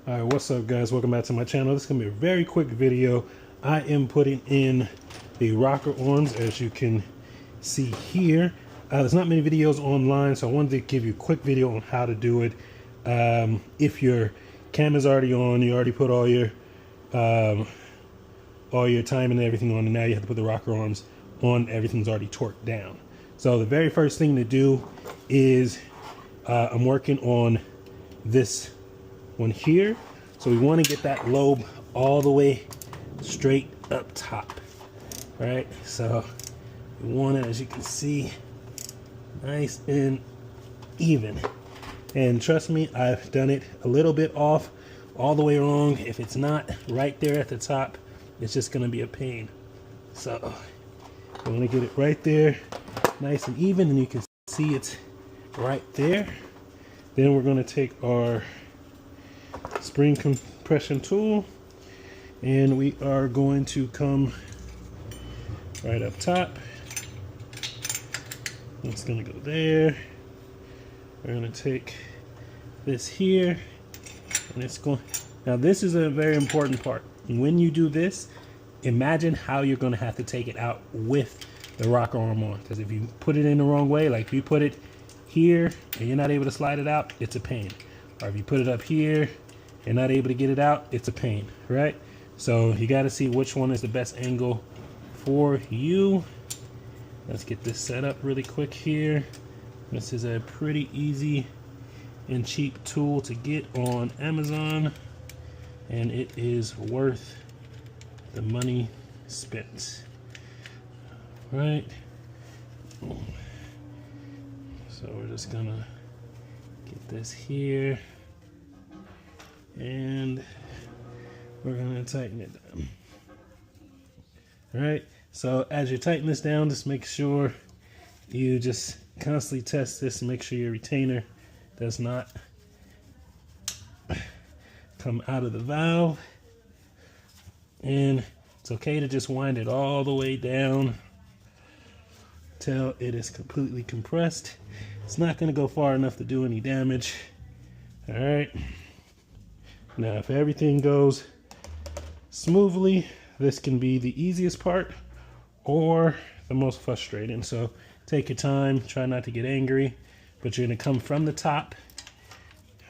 Alright, what's up guys? Welcome back to my channel. This is going to be a very quick video. I am putting in the rocker arms, as you can see here. There's not many videos online, so I wanted to give you a quick video on how to do it. If your camera's already on, you already put all your time and everything on, and now you have to put the rocker arms on, everything's already torqued down. So the very first thing to do is I'm working on this one here. So we want to get that lobe all the way straight up top. All right, so we want it, as you can see, nice and even. And trust me, I've done it a little bit off, all the way wrong. If it's not right there at the top, it's just going to be a pain. So I want to get it right there, nice and even, and you can see it's right there. Then we're going to take our spring compression tool and we are going to come right up top. It's going to go there. We're going to take this here, and it's going. Now this is a very important part. When you do this, imagine how you're going to have to take it out with the rocker arm on, because if you put it in the wrong way, like if you put it here and you're not able to slide it out, it's a pain. Or if you put it up here and not able to get it out, it's a pain, right? So you got to see which one is the best angle for you. Let's get this set up really quick here. This is a pretty easy and cheap tool to get on Amazon, and it is worth the money spent. All right. So we're just gonna get this here, and we're gonna tighten it down. All right, so as you tighten this down, just make sure you just constantly test this and make sure your retainer does not come out of the valve. And it's okay to just wind it all the way down till it is completely compressed. It's not going to go far enough to do any damage. All right. Now, if everything goes smoothly, this can be the easiest part or the most frustrating. So take your time, try not to get angry, but you're going to come from the top.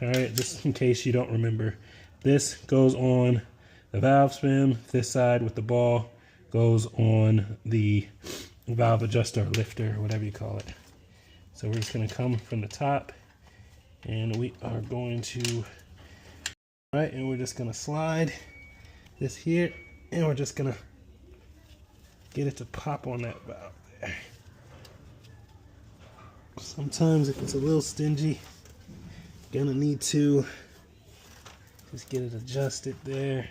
All right, just in case you don't remember, this goes on the valve stem. This side with the ball goes on the valve adjuster, lifter, whatever you call it. So we're just going to come from the top, and we are going to, right, and we're just going to slide this here, and we're just going to get it to pop on that valve there. Sometimes if it's a little stingy, you're going to need to just get it adjusted there.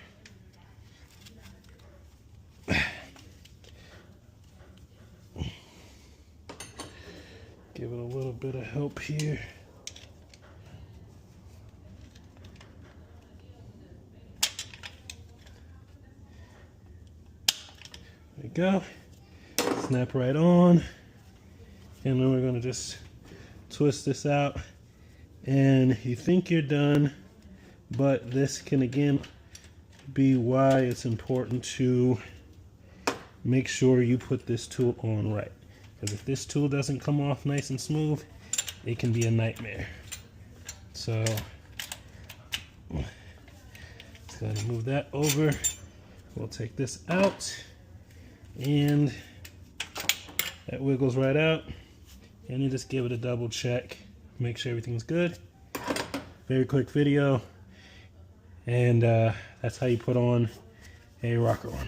Give it a little bit of help here. There we go. Snap right on. And then we're going to just twist this out. And you think you're done, but this can again be why it's important to make sure you put this tool on right. Because if this tool doesn't come off nice and smooth, it can be a nightmare. So let's go ahead and move that over. We'll take this out, and that wiggles right out. And you just give it a double check, make sure everything's good. Very quick video, and that's how you put on a rocker arm.